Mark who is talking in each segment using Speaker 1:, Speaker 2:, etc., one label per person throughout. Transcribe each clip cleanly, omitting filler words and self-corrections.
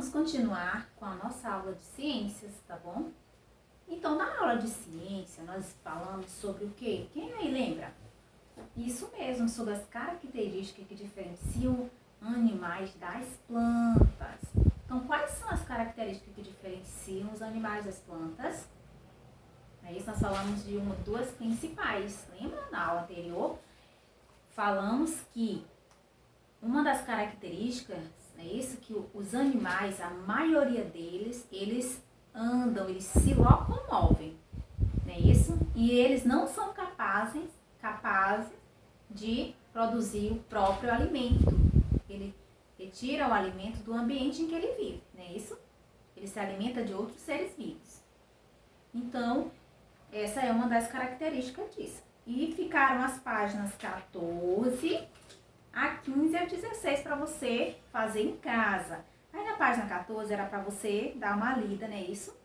Speaker 1: vamos continuar com a nossa aula de ciências, tá bom? Então, na aula de ciência, nós falamos sobre o quê? Quem aí lembra? Isso mesmo, sobre as características que diferenciam animais das plantas. Então, quais são as características que diferenciam os animais das plantas? É isso, nós falamos de duas principais. Lembra? Na aula anterior, falamos que uma das características é isso, que os animais, a maioria deles, eles andam, eles se locomovem, não é isso? E eles não são capazes de produzir o próprio alimento. Ele retira o alimento do ambiente em que ele vive, não é isso? Ele se alimenta de outros seres vivos. Então, essa é uma das características disso. E ficaram as páginas 14 a 15 a 16 para você fazer em casa. Aí na página 14 era para você dar uma lida, né, isso?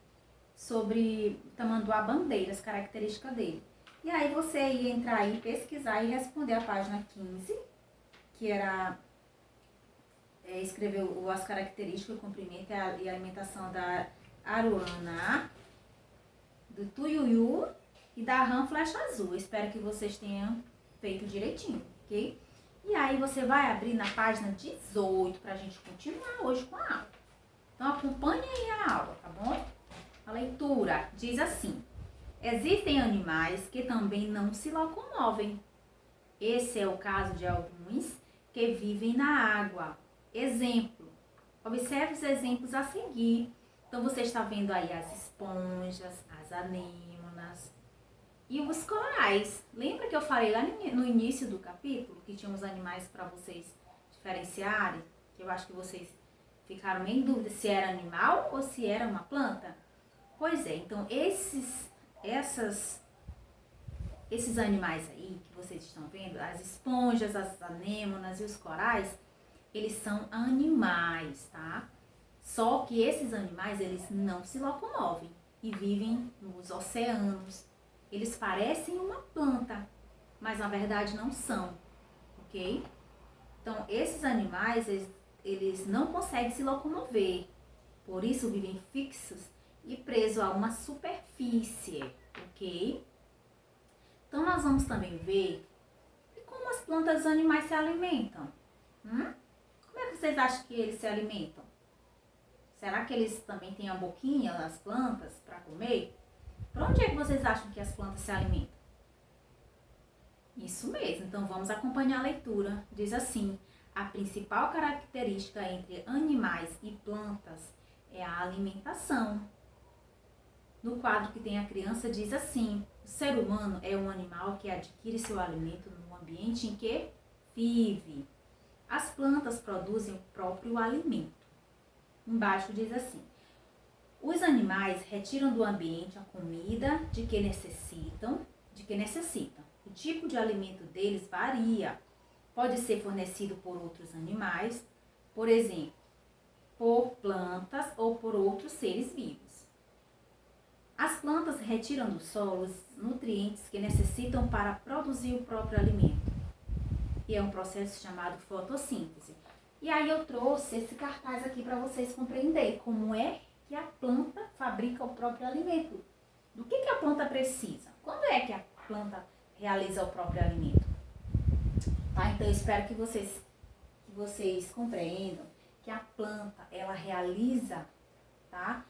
Speaker 1: Sobre o tamanduá-bandeira, as características dele. E aí você ia entrar aí, pesquisar e responder a página 15, que era escrever as características, o comprimento e a alimentação da aruana, do tuiuiu e da rã flecha azul. Espero que vocês tenham feito direitinho, ok? E aí você vai abrir na página 18 para a gente continuar hoje com a aula. Então acompanhe aí a aula, tá bom? A leitura diz assim: existem animais que também não se locomovem. Esse é o caso de alguns que vivem na água. Exemplo. Observe os exemplos a seguir. Então você está vendo aí as esponjas, as anêmonas e os corais. Lembra que eu falei lá no início do capítulo que tinha uns animais para vocês diferenciarem? Que eu acho que vocês ficaram meio em dúvida se era animal ou se era uma planta? Pois é, então esses animais aí que vocês estão vendo, as esponjas, as anêmonas e os corais, eles são animais, tá? Só que esses animais, eles não se locomovem e vivem nos oceanos. Eles parecem uma planta, mas na verdade não são, ok? Então, esses animais, eles não conseguem se locomover, por isso vivem fixos e presos a uma superfície, ok? Então, nós vamos também ver como as plantas e os animais se alimentam. Como é que vocês acham que eles se alimentam? Será que eles também têm a boquinha, as plantas, para comer? Por onde é que vocês acham que as plantas se alimentam? Isso mesmo, então vamos acompanhar a leitura. Diz assim: a principal característica entre animais e plantas é a alimentação. No quadro que tem a criança diz assim: o ser humano é um animal que adquire seu alimento no ambiente em que vive. As plantas produzem o próprio alimento. Embaixo diz assim: os animais retiram do ambiente a comida de que necessitam. O tipo de alimento deles varia. Pode ser fornecido por outros animais, por exemplo, por plantas ou por outros seres vivos. As plantas retiram do solo os nutrientes que necessitam para produzir o próprio alimento. E é um processo chamado fotossíntese. E aí eu trouxe esse cartaz aqui para vocês compreenderem como é que a planta fabrica o próprio alimento. Do que a planta precisa? Quando é que a planta realiza o próprio alimento? Tá? Então eu espero que vocês compreendam que a planta, ela realiza, tá,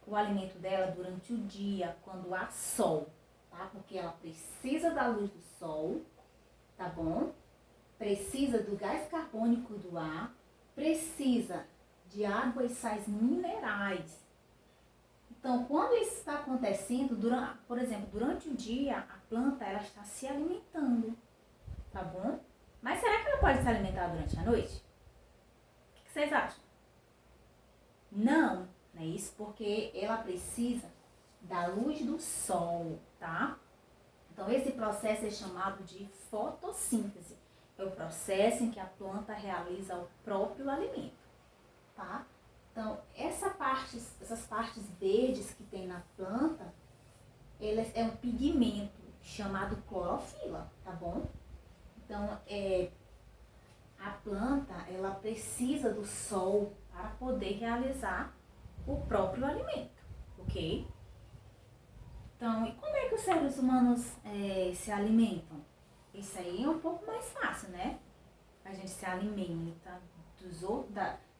Speaker 1: o alimento dela durante o dia, quando há sol, tá? Porque ela precisa da luz do sol, tá bom? Precisa do gás carbônico do ar, precisa de água e sais minerais. Então, quando isso está acontecendo, por exemplo, durante o dia, a planta ela está se alimentando, tá bom? Mas será que ela pode se alimentar durante a noite? O que vocês acham? Não, não é isso, porque ela precisa da luz do sol, tá? Então, esse processo é chamado de fotossíntese. É o processo em que a planta realiza o próprio alimento, tá? Então, essas partes verdes que tem na planta, elas é um pigmento chamado clorofila, tá bom? Então, a planta, ela precisa do sol para poder realizar o próprio alimento, ok? Então, e como é que os seres humanos se alimentam? Isso aí é um pouco mais fácil, né? A gente se alimenta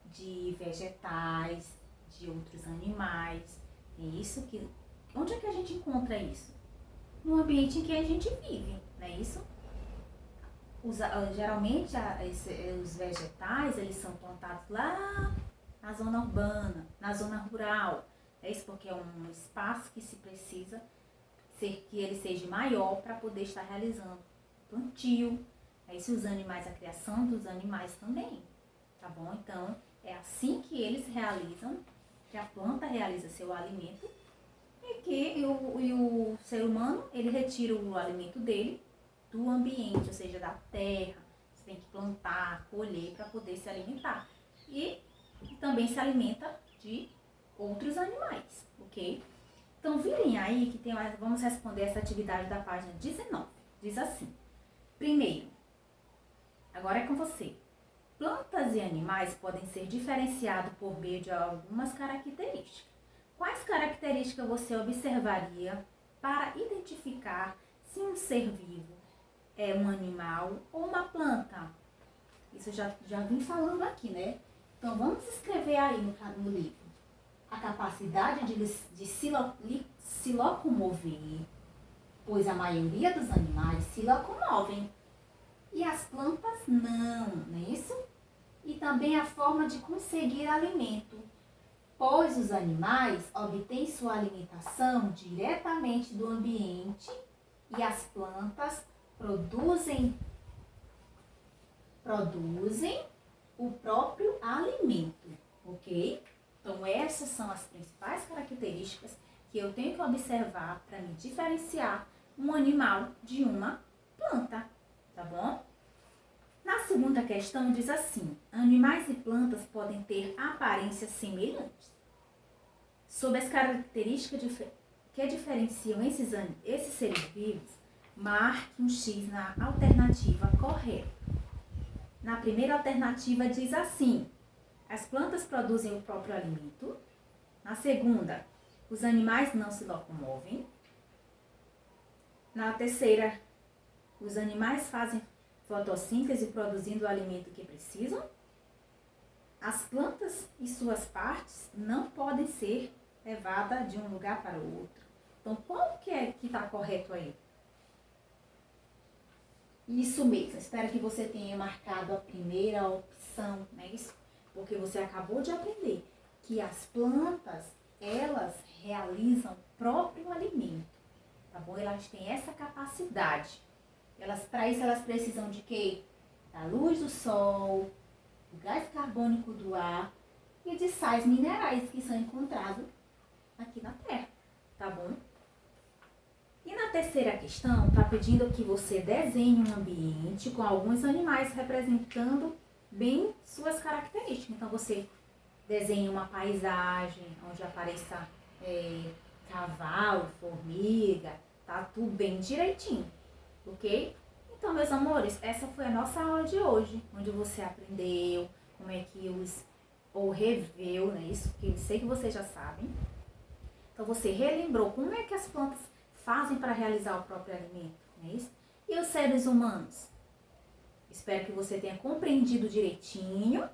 Speaker 1: de vegetais, de outros animais. É isso que... Onde é que a gente encontra isso? No ambiente em que a gente vive, não é isso? Geralmente os vegetais, eles são plantados lá na zona urbana, na zona rural. É isso porque é um espaço que se precisa que ele seja maior para poder estar realizando plantio. É isso, os animais, a criação dos animais também, tá bom? Então, é assim que eles realizam, que a planta realiza seu alimento e o ser humano, ele retira o alimento dele do ambiente, ou seja, da terra. Você tem que plantar, colher para poder se alimentar. E também se alimenta de outros animais, ok? Então, virem aí que vamos responder essa atividade da página 19. Diz assim: primeiro, agora é com você. Plantas e animais podem ser diferenciados por meio de algumas características. Quais características você observaria para identificar se um ser vivo é um animal ou uma planta? Isso já vim falando aqui, né? Então, vamos escrever aí no livro. A capacidade de se locomover, pois a maioria dos animais se locomovem e as plantas não é isso? E também a forma de conseguir alimento, pois os animais obtêm sua alimentação diretamente do ambiente e as plantas produzem o próprio alimento, ok? Então, essas são as principais características que eu tenho que observar para me diferenciar um animal de uma planta, tá bom? Na segunda questão diz assim: animais e plantas podem ter aparências semelhantes. Sobre as características que diferenciam esses seres vivos, marque um X na alternativa correta. Na primeira alternativa diz assim: as plantas produzem o próprio alimento. Na segunda, os animais não se locomovem. Na terceira, os animais fazem fotossíntese produzindo o alimento que precisam. As plantas e suas partes não podem ser levadas de um lugar para o outro. Então, qual que é que está correto aí? Isso mesmo, espero que você tenha marcado a primeira opção, não é isso? Porque você acabou de aprender que as plantas, elas realizam o próprio alimento, tá bom? Elas têm essa capacidade. Para isso, elas precisam de quê? Da luz do sol, do gás carbônico do ar e de sais minerais que são encontrados aqui na Terra, tá bom? E na terceira questão, está pedindo que você desenhe um ambiente com alguns animais representando bem suas características. Então, você desenha uma paisagem onde apareça cavalo, formiga, tá tudo bem direitinho, ok? Então, meus amores, essa foi a nossa aula de hoje, onde você aprendeu como é que ou reveu, né? Isso que eu sei que vocês já sabem. Então, você relembrou como é que as plantas fazem para realizar o próprio alimento, não é isso? E os seres humanos? Espero que você tenha compreendido direitinho,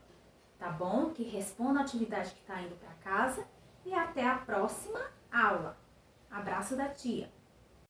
Speaker 1: tá bom? Que responda a atividade que está indo para casa e até a próxima aula. Abraço da tia!